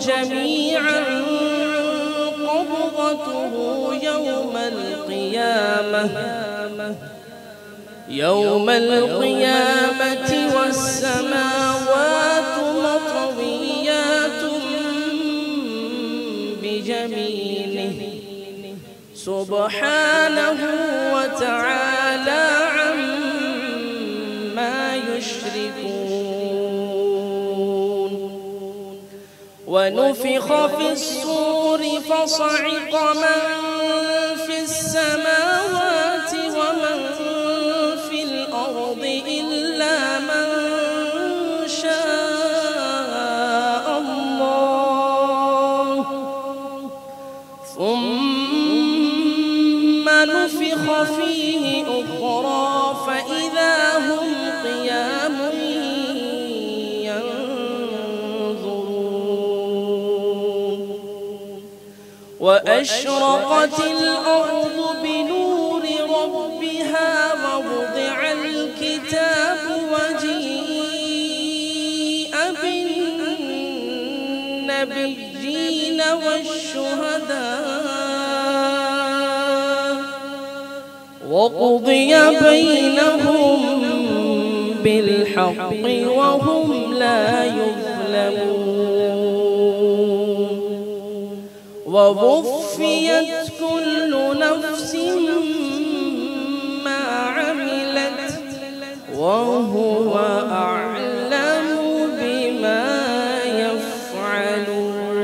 जमीअन क़ब्ज़तुहु यौमल क़ियामति वस्समावातु मत्विय्यातुन बियमीनिहि सुब्हानहु व तआला अम्मा युश्रिकून। वनुफ़िख़ फ़िस्सूरि फ़स'iक़ मन फ़िस्समावाति वमन फ़िल अर्दि इल्ला मन शाअ अल्लाह सुम्मा नुफ़िख़ फ़ीहि उख़रा फ़इज़ा हुम क़ियामुन यंज़ुरून। वअश्रक़तिल अर्दु बिनूरि रब्बिहा ववुदिअल किताबु वजीअ बिन्नबिय्यीन वश्शुहदाअ वक़ुदिय बैनहुम बिल्हक़्क़ि वहुम ला युज़्लमून। ववुफ़्फ़ियत कुल्लु नफ़्सिन मा अमिलत वहुव अअलमु बिमा यफ़अलून।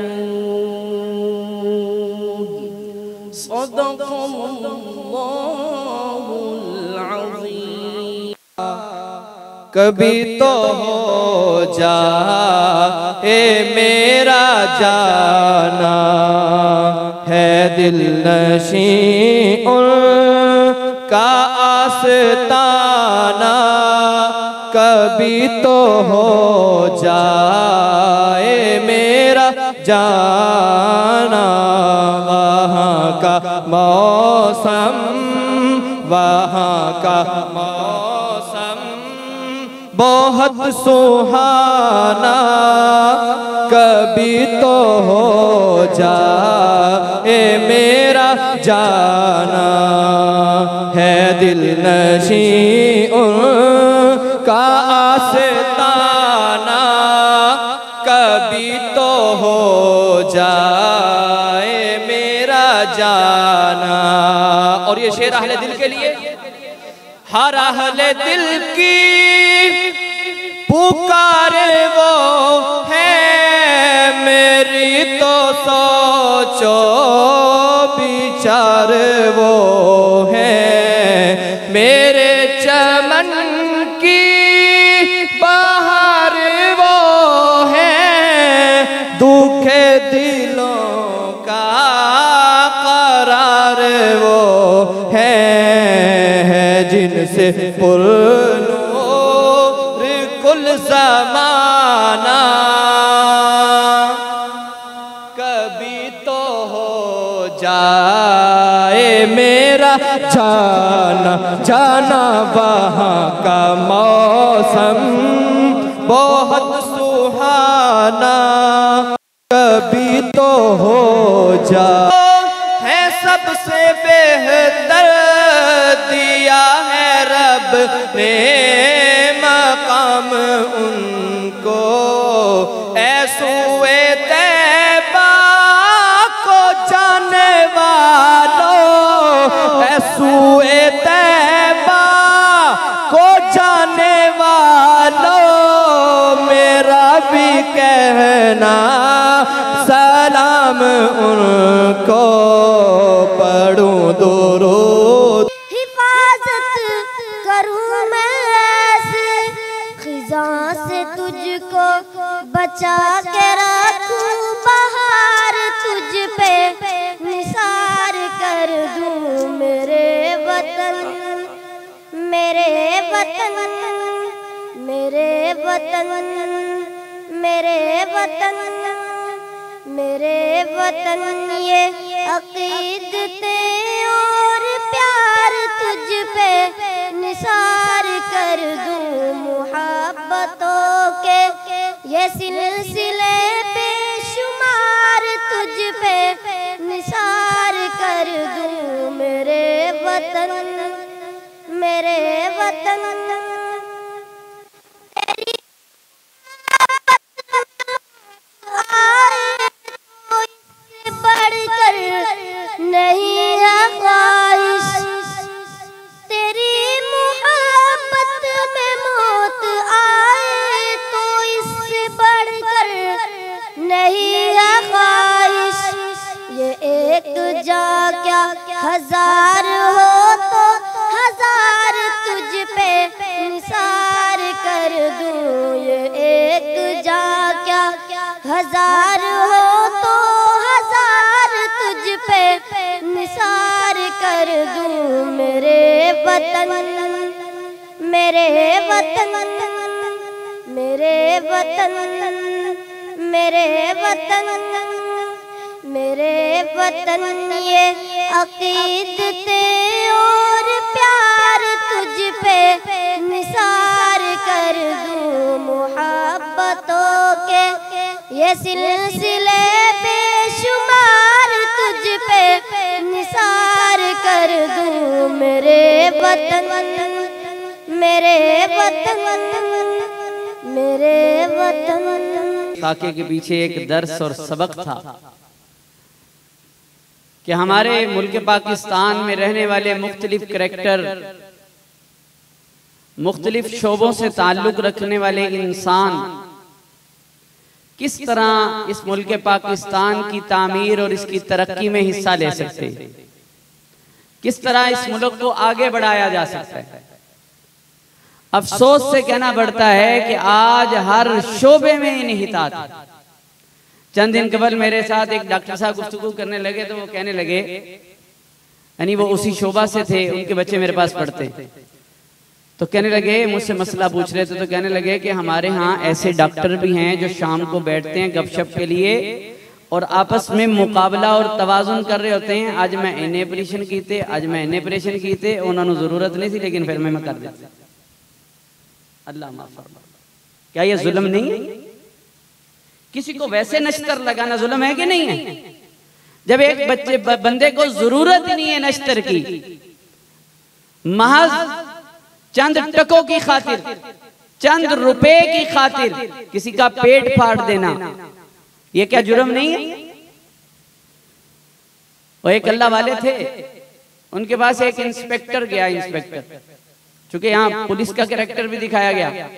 सदक़ल्लाहुल अज़ीम। कभी तो हो जा ए मेरा जाना है दिल नशीं उनका आस्ताना। कभी तो हो जाए मेरा जाना वहाँ का मौसम वहाँ का मौसम बहुत सुहाना। कभी तो हो जाए मेरा जाना है दिल नशीं उनका आस्ताना। कभी तो हो जाए मेरा जाना। और ये शेर अहले दिल के लिए, हर अहले दिल की पुकारे वो है मेरी तो सोचो विचार वो है मेरे चमन की बहार वो है दुखे दिलों का करार वो है जिनसे पुरनूर कुल ज़माना। कभी तो हो जाए मेरा जाना जाना वहाँ का मौसम बहुत सुहाना। कभी तो हो जाए है सबसे बेहतर दिया है रब ने मकाम उनको ऐसुए तैबा को जाने वालों ऐसुए तैबा को जाने वालों मेरा भी कहना सलाम उनको पढ़ूं दुरूद। हिफाजत करूं मैं ऐसे खिज़ां से तुझको बचा के रखूं बहार तुझ पे निसार कर दूं मेरे वतन मेरे वतन मेरे वतन मेरे वतन मेरे वतन ये अक़ीदते और प्यार तुझ पे निसार कर दूं मुहब्बतों के ये सिलसिले बेशुमार हजार हो तो हजार तुझ पे निसार कर दूं। मेरे वतन, मेरे वतन, मेरे वतन, मेरे वतन, मेरे वतन, ये अकीदते और प्यार तुझ पे निसार कर दूं। मोहब्बतों के ये सिलसिले बेशुमार तुझ पे निसार कर दूं। मेरे वतन, मेरे वतन, मेरे वतन। साके के पीछे एक दर्स और सबक था कि हमारे मुल्क पाकिस्तान में रहने वाले मुख्तलिफ करैक्टर, मुख्तलिफ शोबों से ताल्लुक रखने वाले इंसान किस तरह इस मुल्क पाकिस्तान की तामीर और इसकी तरक्की में हिस्सा ले सकते हैं, किस तरह इस मुल्क को आगे बढ़ाया जा सकता है। अफसोस से कहना पड़ता है कि आज हर शोबे में इन्हितात है। चंद दिन कबल मेरे साथ एक डॉक्टर साहब गुफ्तगू करने लगे तो वो कहने लगे, यानी वो उसी शोबा से थे, उनके बच्चे मेरे पास पढ़ते, तो कहने लगे, मुझसे मसला पूछ रहे थे, तो कहने लगे कि हमारे यहाँ ऐसे डॉक्टर भी हैं जो शाम को बैठते हैं गपशप के लिए और आपस में मुकाबला और तवाजुन कर रहे होते हैं। आज मैं इन्हें ऑपरेशन कीते, आज मैं इन्हें ऑपरेशन कीते, उन्होंने जरूरत नहीं थी लेकिन फिर मैं कर देता। अल्लाह माफ फरमा। क्या ये जुल्म नहीं है? किसी को वैसे नश्तर लगाना जुल्म है कि नहीं है? जब एक बच्चे बंदे को जरूरत ही नहीं है नश्तर की, महज चंद टकों की खातिर, चंद रुपए की खातिर किसी का पेट फाड़ देना, ये क्या जुर्म नहीं है? वो एक अल्लाह वाले थे, उनके पास एक इंस्पेक्टर गया। इंस्पेक्टर, चूंकि यहाँ पुलिस का कैरेक्टर भी दिखाया गया,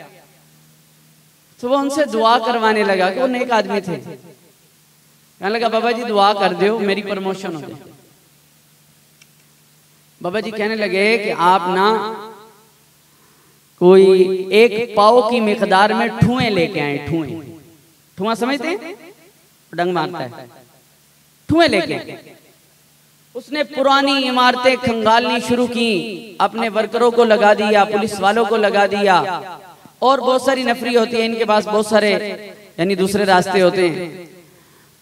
तो वो उनसे दुआ करवाने लगा कि वो नेक आदमी थे। कहने लगा, बाबा जी दुआ कर दो मेरी प्रमोशन हो जाए। बाबा जी कहने लगे कि आप ना कोई एक पाव की मिकदार में ठुए लेके आए। ठुए, ठुआ समझते हैं? डंग मारता है, ठुए लेके आए। उसने पुरानी इमारतें खंगालनी शुरू की, अपने वर्करों को लगा दिया, पुलिस वालों को लगा दिया, और बहुत सारी नफरी होती है इनके पास, बहुत सारे यानी दूसरे रास्ते होते हैं।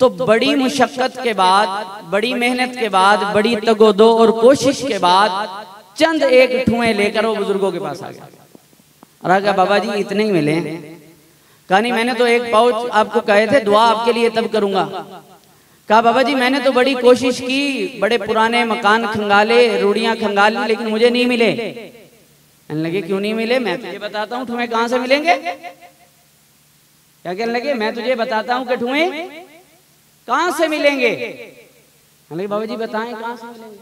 तो बड़ी मुशक्कत के बाद, बड़ी मेहनत के बाद, बड़ी तगोदो और कोशिश के बाद चंद एक ठुए लेकर वो बुजुर्गों के पास आ गया और कहा, बाबा जी इतने ही मिले। कहा नहीं, मैंने तो एक पाउच आपको कहे थे, दुआ आपके लिए तब करूंगा। कहा, बाबा जी मैंने तो बड़ी कोशिश की, बड़े पुराने मकान खंगाले, रूढ़ियां खंगाली, लेकिन मुझे नहीं मिले। कहने लगे, क्यों नहीं मिले? मैं तुझे बताता हूँ ठुए कहां से मिलेंगे। क्या कहने लगे? मैं तुझे बताता हूँ कि ठुए कहां से मिलेंगे। कहने लगे, बाबा जी बताएं कहां से मिलेंगे।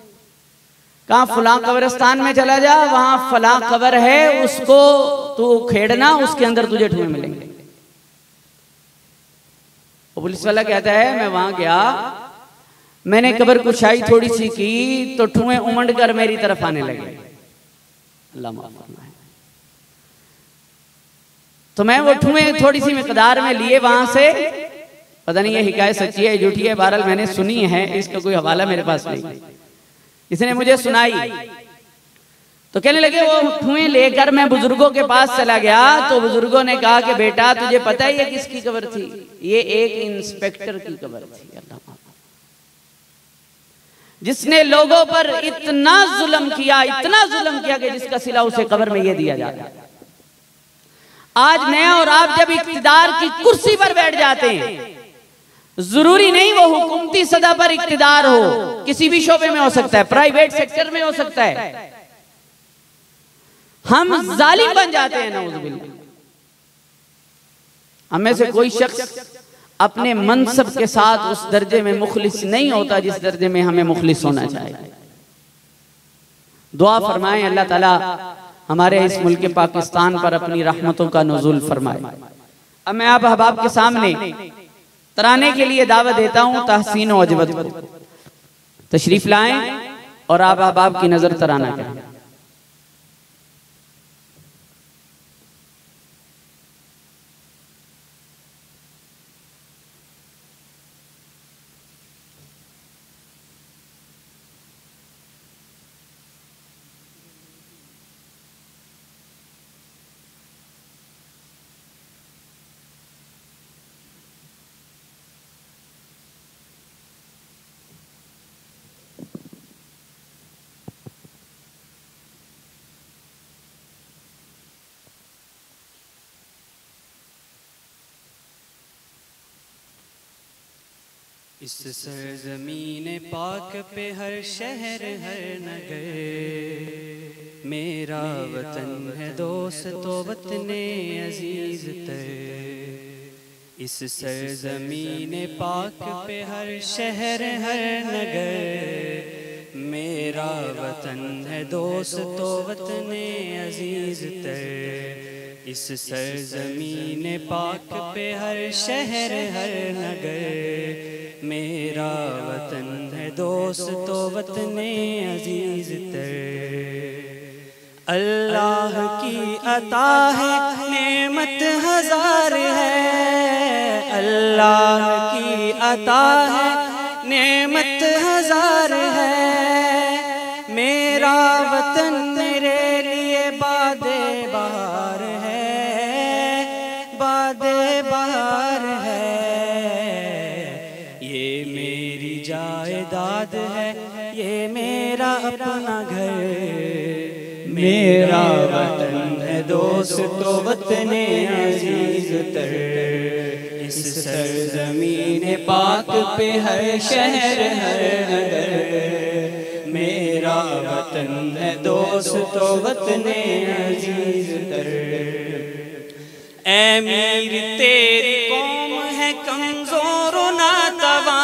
कहा, फलां कब्रिस्तान में चला जा, वहां फलां कब्र है, उसको तू खेड़ना, उसके अंदर तुझे ठुए मिलेंगे। पुलिस वाला कहता है, मैं वहां गया, मैंने कब्र कुशाई थोड़ी सी की तो ठुए उमड़ कर मेरी तरफ आने लगे। अल्लाह माफ फरमाए। तो मैं वो ठुए थोड़ी सी मिकदार में लिए वहां से, पता नहीं ये हिकायत सच्ची है झूठी है, बहरहाल मैंने सुनी है, इसका कोई हवाला मेरे पास नहीं, इसने मुझे सुनाई। तो कहने लगे, वो ठुए लेकर मैं बुजुर्गों के पास चला गया तो बुजुर्गों ने कहा कि बेटा तुझे पता है ये किसकी कब्र थी? ये एक इंस्पेक्टर की कब्र थी। अल्लाह, जिसने लोगों पर इतना जुल्म किया, इतना जुल्म किया कि जिसका सिला उसे कब्र में ये दिया जाता है। आज मैं और आप जब इक्तिदार की कुर्सी पर बैठ जाते हैं, जरूरी नहीं वो हुकूमती सतह पर इक्तिदार हो, किसी भी शोबे में हो सकता है, प्राइवेट सेक्टर में हो सकता है, हम जालिम बन जाते हैं। नऊजुबिल्लाह। हमें से कोई शख्स अपने मनसब के साथ उस दर्जे में मुखलिस नहीं होता जिस दर्जे में हमें मुखलिस होना चाहिए। दुआ फरमाएं अल्लाह ताला हमारे इस मुल्क पाकिस्तान पर अपनी रहमतों का नुज़ूल फरमाए। अब मैं आप अहबाब के सामने तराने के लिए दावत देता हूं तहसीन व अजवत को। तशरीफ लाएं और आप अहबाब की नजर तराना करें। इस सरज़मीन पाक पे हर शहर हर नगर मेरा वतन है दोस्तो वतने अजीज तर। इस सरज़मीन पाक पे हर शहर हर नगर मेरा वतन है दोस्तो वतने अजीज तर। इस सरज़मीन पाक पे हर शहर हर नगर मेरा वतन है दोस्तो वतने अजीज तर। अल्लाह की अता है नेमत हजार है, अल्लाह की अता है नेमत हजार है। मेरा वतन मेरे लिए बादे बहार है, बादे बहार है। ये मेरी जायदाद है, ये मेरा अपना घर, मेरा वतन है दोस्तो वतने अजीज तर। इस सरज़मीन पाक पे हर शहर हर नगर मेरा वतन है दोस्तो वतने अजीज तर। ऐ मीर तेरी कौम है कमज़ोर नातवा,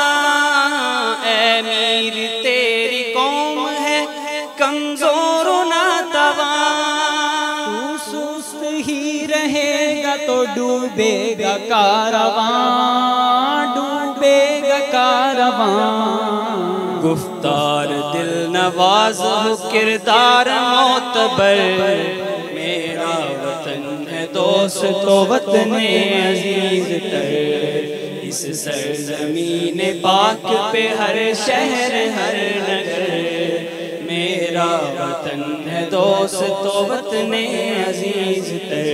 ऐ मीर तेरी कौम है कमज़ोर नातवा। तू सुस्त ही रहेगा तो डूबेगा कारवां, डूबेगा कारवां। गुफ्तार दिल नवाज हो किरदार मोतबर मेरा वतन है दोस्तो वतने अजीज तर। इस सरज़मीन पाक पे हर शहर हर नगर मेरा वतन है दोस्तो वतने अजीज तर।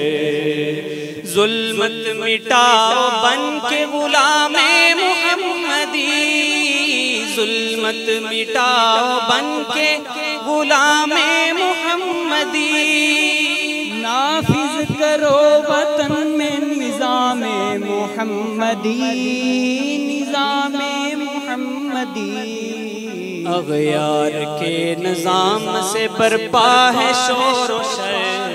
जुल्मत मिटाओ बन के गुलामे मुहम्मदी, जुल्मत मिटाओ बन के गुलामे मुहम्मदी। नाफिज करो वतन में निज़ामे मुहम्मदी, निज़ामे मुहम्मदी। अग़यार के निज़ाम से बरपा है शोर व शर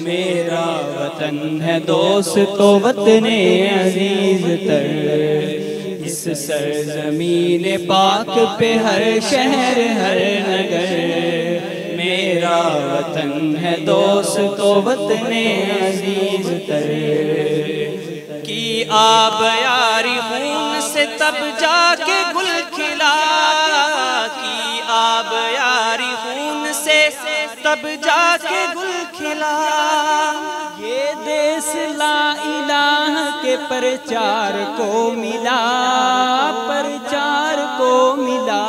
मेरा वतन है दोस्तो वतने अजीज तर। इस सरज़मीन पाक पे हर शहर हर नगर मेरा वतन है दोस्तो वतने अजीज तर। की आब यारी खून से तब जाके गुल खिला, की आब यारी खून से तब जाके गुल खिला। ये देश ला इलाह के प्रचार को मिला, प्रचार को मिला।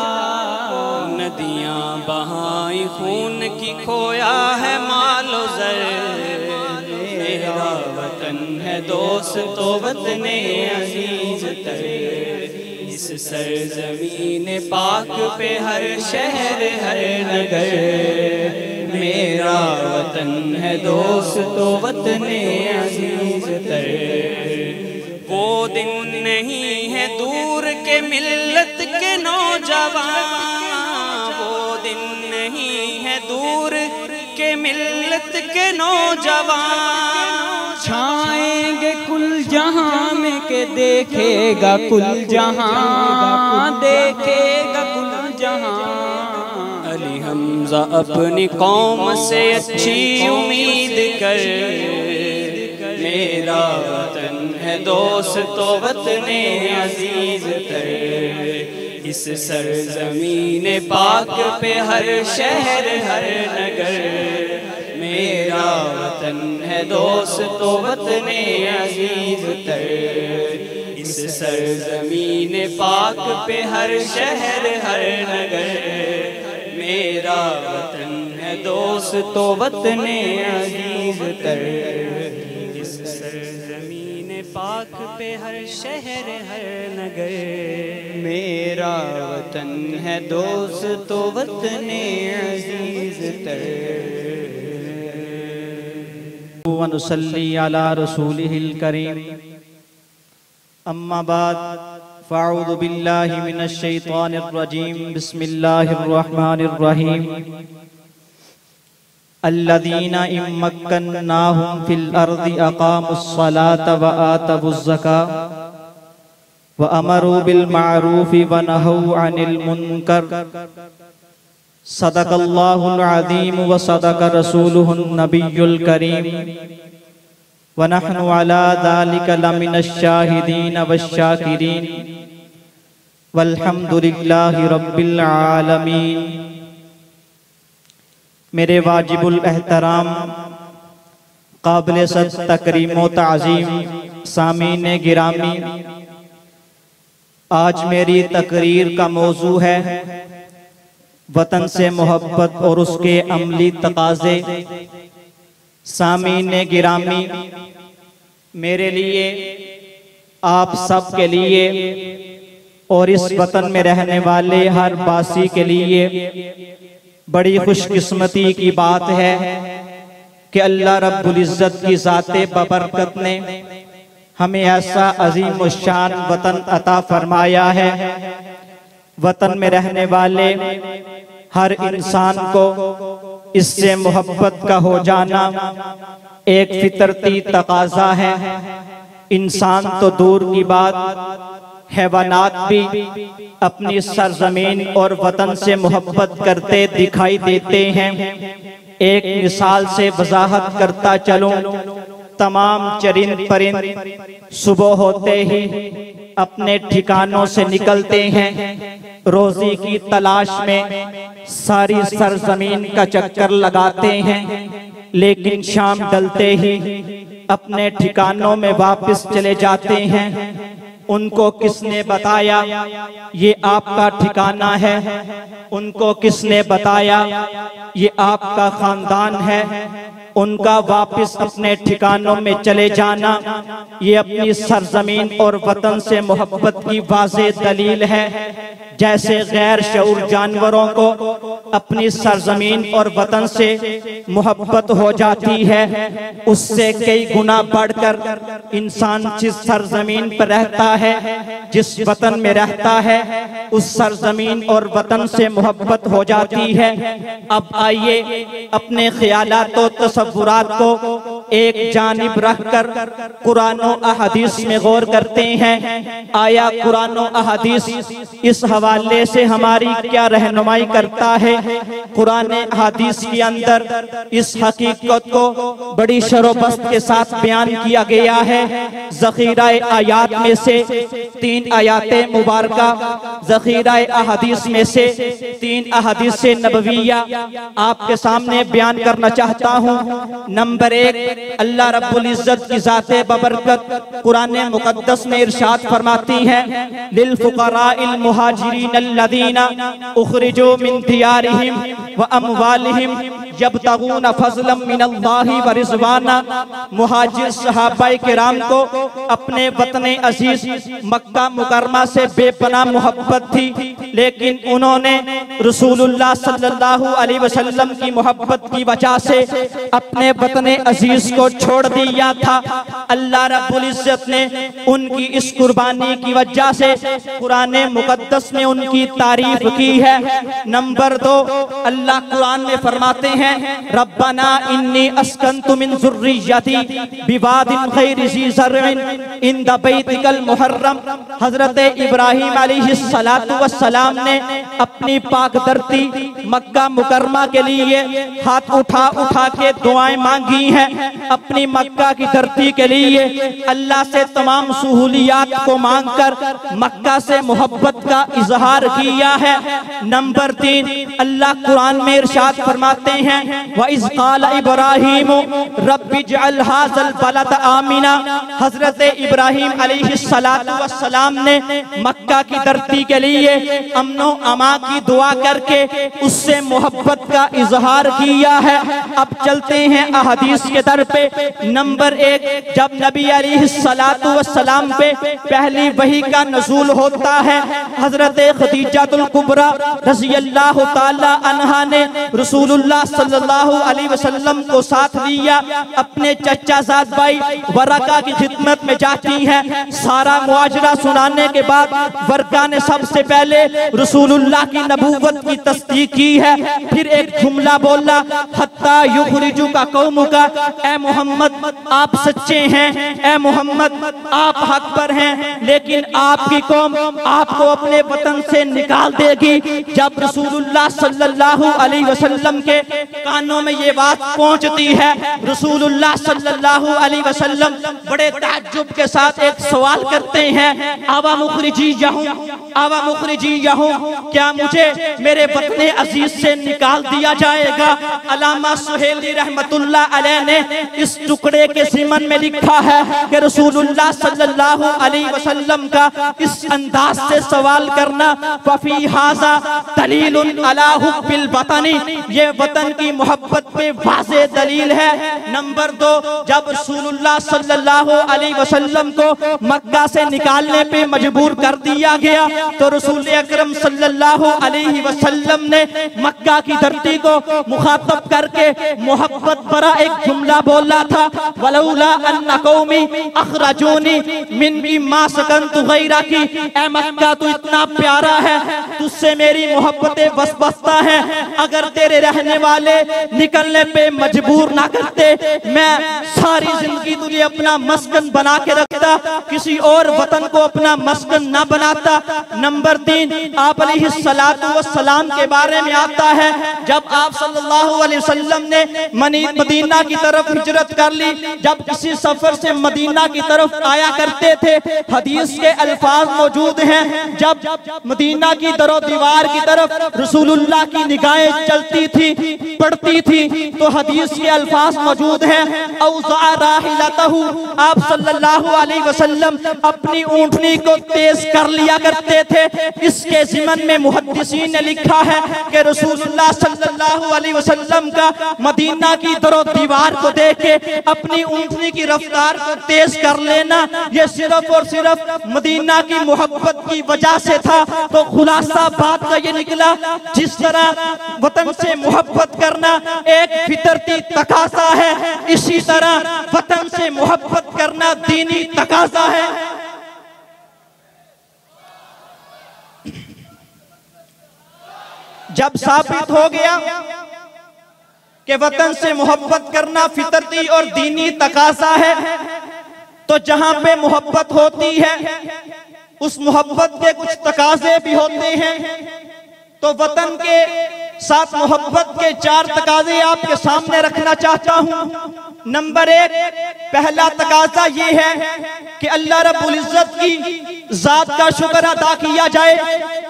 नदियाँ बहाई खून की खोया है मालो ज़र मेरा वतन है दोस्तो वतने अजीज तर। इस सरज़मीन पाक पे हर शहर हर नगर मेरा वतन है दोस्तो वतने अजीज तर। वो दिन नहीं है दूर के मिल्लत के नौजवान, वो दिन नहीं है दूर के मिल्लत के नौजवान। छाएंगे कुल जहां में के देखेगा कुल जहां, देखेगा कुल जहां। अली हमजा अपनी कौम से अच्छी उम्मीद कर मेरा वतन है दोस्तो वतने अजीज तर। इस सरज़मीन पाक पे हर शहर हर नगर मेरा वतन है दोस्तो वतने अजीज तर। इस सरज़मीन पाक पे हर शहर हर नगर मेरा वतन है दोस्तो वतने अजीज तर। इस सरज़मीन पाक पे हर शहर हर नगर मेरा वतन है दोस्तो वतने अजीज तर। व नुसल्ली अला रसूलिहिल करीम। अम्मा बाद फ़अऊज़ु बिल्लाहि मिनश शैतानिर रजीम बिस्मिल्लाहिर रहमानिर रहीम अल्लज़ीना इम्मक्कन्नाहुम फिल अर्ज़ि अक़ामुस्सलाता व आतवुज़्ज़का व अमरू बिल मारूफ़ि व नहौ अनिल मुनकर सदक़ल्लाहुल अज़ीम व सदक़ रसूलुहुन नबियुल करीम व नहनु अला ज़ालिका लमिनश शाहिदीन वश्शाकिरीन वल्हम्दुलिल्लाहि रब्बिल आलमीन। मेरे वाजिबुल एहतराम काबिल सद तकरीम व ताज़ीम सामीन गिरामी, आज मेरी तकरीर का मौजू है वतन से मोहब्बत और उसके अमली तकाज़े। सामीन गिरामी, मेरे लिए, आप सब के लिए और इस वतन में रहने वाले हर बासी के लिए बड़ी खुशकिस्मती की बात है कि अल्लाह रब्बुल इज़्ज़त की ज़ाते बबरकत ने हमें ऐसा अजीम शान वतन अता फरमाया है। वतन में रहने वाले हर इंसान को इससे मोहब्बत का हो जाना एक फितरती तकाज़ा है। इंसान तो दूर की बात, हैवानात भी अपनी सरजमीन और वतन से मोहब्बत करते दिखाई देते हैं। एक मिसाल से वजाहत करता चलूं, तमाम चरिंद परिंद सुबह होते ही अपने ठिकानों से निकलते हैं रोजी की तलाश में, सारी सरजमीन का चक्कर लगाते हैं, लेकिन शाम ढलते ही अपने ठिकानों में वापस चले जाते हैं। उनको किसने बताया ये आपका ठिकाना है? उनको किसने बताया ये आपका खानदान है? उनका वापस अपने ठिकानों में चले जाना ये अपनी सरजमीन और वतन से मोहब्बत की वाज़े दलील है। जैसे गैर शऊर जानवरों को अपनी सरजमीन और वतन से मोहब्बत हो जाती है, उससे कई गुना बढ़कर इंसान जिस सरजमीन पर रहता है, जिस वतन में रहता है, उस सरजमीन और वतन से मोहब्बत हो जाती है। अब आइए अपने ख्यालात और तसव्वुरात को एक जानिब रखकर कुरान और अहादीस में गौर करते हैं। आया कुरान और अहादीस इस हवाले से हमारी क्या रहनुमाई करता है? कुरान अहादीस के अंदर इस हकीकत को बड़ी शरोबस्त के साथ बयान किया गया है। ज़ख़ीरा आयात में से 3 आयाते मुबारका, ज़ख़ीरा अहादीस में से 3 अहादीस नबविया आपके सामने बयान करना चाहता हूँ। नंबर 1, अल्लाह रब्बुल इज़्ज़त की ज़ाते बबरकत कुरान मुक़द्दस में इरशाद फरमाती है, लिल फुक़राइल मुहाजिरीन अल्लज़ीना उख़रिजू मिन दियारिहिम व अमवालिहिम यब्तगून फ़ज़लन मिनल्लाहि व रिज़वाना। मुहाजिर सहाबाए किराम को अपने वतन अज़ीज़ मक्का मुकर्रमा से बेपनाह मोहब्बत थी, लेकिन उन्होंने रसूलुल्लाह सल्लल्लाहु अलैहि वसल्लम की मोहब्बत की वजह से अपने वतन अजीज को छोड़ दिया था। अल्लाह रब्बुल इज़्ज़त ने उनकी इस कुर्बानी की वजह से कुरान मुक़द्दस में उनकी तारीफ की है। नंबर 2, अल्लाह कुरान में फरमाते हैं, रब्बना इन्नी अस्कन्तु मिन ज़ुर्रिय्यती बिवादिन ग़ैरि ज़ी ज़र्इन इंद बैतिकल मुहर्रम। हज़रत इब्राहीम अलैहिस्सलातु वस्सलाम ने अपनी पाक धरती मक्का मुकर्रमा के लिए हाथ उठा उठा के दुआएं मांगी हैं। अपनी मक्का की धरती के लिए अल्लाह से तमाम सहूलियात को मांगकर मक्का से मोहब्बत का इजहार किया है। नंबर 3, अल्लाह कुरान में इरशाद फरमाते हैं, व इज़ क़ाल इब्राहीम रब्बि जअल हाज़ल बलद आमिना। हज़रत इब्राहीम अलैहिस्सलातु वस्सलाम ने मक्का की धरती के लिए अमनो अमा की दुआ करके उससे मोहब्बत का इजहार किया है। अब चलते हैं अहदीस के दर पे। नंबर 1, जब नबी अलैहिस्सलातु वस्सलाम पे पहली वही का नज़ूल होता है, हज़रत खदीजातुल कुबरा रज़ियल्लाहु ताला अन्हा ने रसूलुल्लाह सल्लल्लाहु अलैहि वसल्लम को साथ लिया, अपने चचा साद भाई वरका की खिदमत में जाती हैं। सारा मुआजरा सुनाने के बाद वरका ने सबसे पहले रसूलुल्लाह की नबूवत की तस्दीक की है। फिर एक जुमला बोला, हत्ता युखरिजु का कौमु का, ए मोहम्मद आप सच्चे हैं, ए मोहम्मद आप हक पर हैं, लेकिन आपकी कौम आपको अपने वतन से निकाल देगी। जब रसूलुल्लाह सल्लल्लाहु अलैहि वसल्लम के कानों में ये बात पहुंचती है, रसूलुल्लाह सल्लल्लाहु अलैहि वसल्लम बड़े ताज्जुब के साथ एक सवाल करते हैं, आवा मुखरिजी यहूं, आवा मुखरिजी यहूं, क्या मुझे मेरे वतन अजीज से निकाल दिया जाएगा? अल्लामा सुहेली रहमतुल्लाह अलैह ने इस टुकड़े के ज़िमन में लिखा है कि रसूलुल्लाह सल्लल्लाहु अलैहि वसल्लम का इस अंदाज से सवाल करना फफी हाजा दलीलुन अला हुब्बिल वतनी, ये वतन की मोहब्बत पे वाज़े दलील है। नंबर 2, जब रसूलुल्लाह सल्लल्लाहु अलैहि वसल्लम को मक्का से निकालने पे मजबूर कर दिया गया तो रसूल अकरम सल्लल्लाहु अलैहि वसल्लम ने मक्का की धरती को मुखातब करके मोहब्बत भरा एक जुमला बोला था, वलौला अन्ना कौमी अखरजूनी मिन मा सकन्तु गैरा की, ए मक्का तू इतना प्यारा है, तुझसे मेरी मोहब्बतें वसवसता है, अगर तेरे रहने वाले निकलने पे मजबूर ना करते मैं सारी जिंदगी तुझे अपना मस्कन बना के रखता, किसी और वतन को अपना मस्कन ना बनाता। नंबर 3, आप अलैहिस्सलातु वस्सलाम के बारे में आता है, जब आप सल्लल्लाहु अलैहि वसल्लम ने मदीना की तरफ हिजरत कर ली, जब किसी सफर से मदीना की तरफ आया करते थे, हदीस के अल्फाज मौजूद हैं, जब मदीना की दरो दीवार की तरफ रसूलुल्लाह की निगाहें चलती थी, पड़ती थी, तो हदीस के अल्फाज मौजूद हैं, औज़ा राहिलतहु, आप सल्लल्लाहु अलैहि वसल्लम अपनी ऊंटनी को तेज कर लिया करते थे। इसके ज़िमन में मुहद्दिसीन ने लिखा है कि रसूलुल्लाह सल्लल्लाहु अलैहि वसल्लम का मदीना की दरो दीवार को देख के अपनी ऊंटनी की रफ्तार को तेज कर लेना, ये सिर्फ और सिर्फ मदीना की मोहब्बत की वजह से था। तो खुलासा बात का ये निकला, जिस तरह वतन से मोहब्बत करना एक फितरती तकाज़ा है, इसी तरह वतन से मोहब्बत करना दीनी तकाज़ा है। जब साबित हो गया कि वतन से मोहब्बत करना फितरती और दीनी तकाज़ा है, तो जहां पे मोहब्बत होती है उस मोहब्बत के कुछ तकाज़े भी होते हैं। तो वतन के साथ मोहब्बत के 4 तकाज़े आपके सामने रखना चाहता हूं। नंबर 1, पहला तकाज़ा ये है कि अल्लाह रब्बुल इज़्ज़त की ज़ात का शुक्र अदा किया जाए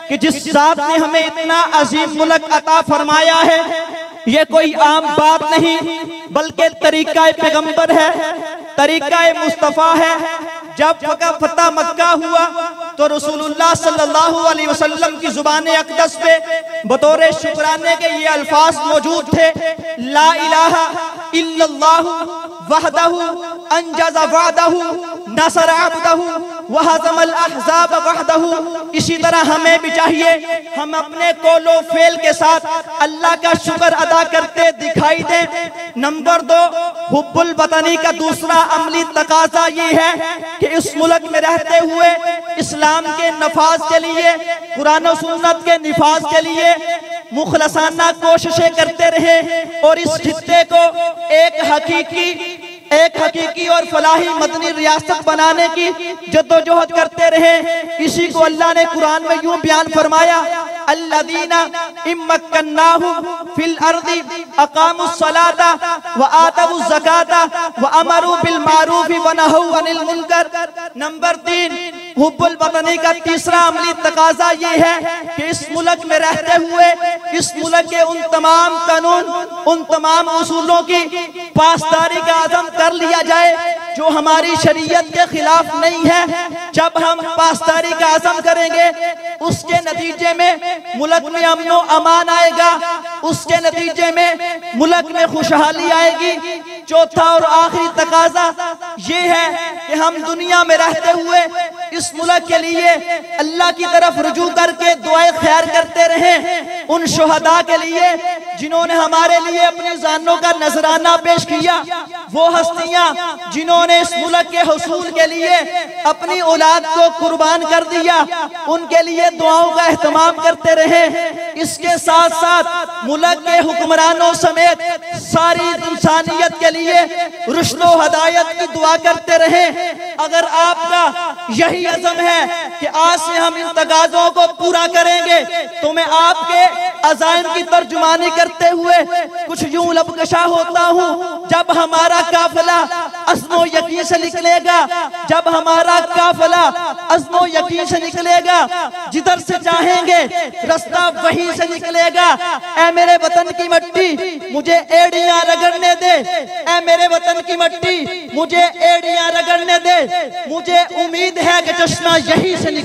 कि जिस ज़ात ने हमें इतना अजीम मुल्क अता फरमाया है, ये कोई आम बात नहीं बल्कि तरीक़ा पैगंबर है, तरीक़ा मुस्तफ़ा है। जब फतह मक्का हुआ तो रसूलुल्लाह सल्लल्लाहु अलैहि वसल्लम की ज़ुबान अक़दस पे बतौर शुक्राने के ये अल्फाज मौजूद थे, ला इलाहा इल्लल्लाहु वहदहु अंजज़ वअदहु नसर अब्दहु वहज़मल अहज़ाब वहदहु। इसी तरह हमें भी चाहिए हम अपने कौलो फेल के साथ अल्लाह का शुक्र अदा करते दिखाई दें। नंबर 2, हुब्बुल वतनी का दूसरा अमली तकाज़ा ये है कि इस मुल्क में रहते हुए इस्लाम के नफाज के लिए, कुरान और सुन्नत के निफाज के लिए मुखलसाना कोशिशें करते रहे और इस खित्ते को एक हकीकी और फलाही मदनी रियासत बनाने की जद्दोजहद करते रहे। इसी को अल्लाह ने कुरान में यूं बयान फरमाया, अल्लज़ीना इम्मक्कन्नाहुम फिल अर्दी अक़ामुस सलाता व आतवुज़ ज़काता व अमरू बिल मारूफ़ व नहौ अनिल मुनकर। नंबर 3, हुब्बुल वतनी का तीसरा अमली तकाज़ा ये है कि इस मुल्क में रहते हुए इस मुल्क के उन तमाम कानून, उन तमाम उसूलों की पासदारी का आज़म कर लिया जाए जो हमारी शरीयत के खिलाफ नहीं है। जब हम पासदारी का आज़म करेंगे उसके नतीजे में मुल्क में अमन व अमान आएगा, उसके नतीजे में मुल्क में खुशहाली आएगी। चौथा और आखिरी तकाज़ा ये है कि हम दुनिया में रहते हुए इस मुल्क के लिए अल्लाह की तरफ रुजू करके दुआएं खैर करते रहे। उन शुहदा के लिए जिन्होंने हमारे लिए अपनी जानों का नजराना पेश किया, वो हस्तियां जिन्होंने इस मुल्क के हुसूल के लिए अपनी औलाद को कुर्बान कर दिया, उनके लिए दुआओं का एहतमाम करते रहे। इसके साथ साथ मुल्क के हुक्मरानों समेत सारी इंसानियत के लिए रुश्द व हदायत की दुआ करते रहे। अगर आपका यही अज़म है कि आज से हम इन तकाज़ों को पूरा करेंगे, तो मैं आपके अज़ाइम की तर्जुमानी करते हुए कुछ यूं लबकशा होता हूँ। जब हमारा काफिला अज़्म व यकीन से निकलेगा, जब हमारा काफिला अज़्म व यकीन से निकलेगा, जिधर से चाहेंगे रास्ता वहीं से निकलेगा। ऐ मेरे वतन की मिट्टी मुझे एड़ियां रगड़ने दे, ऐ मेरे वतन की मिट्टी मुझे एड़ियां रगड़ने दे। मुझे उम्मीद है कि चश्मा यहीं से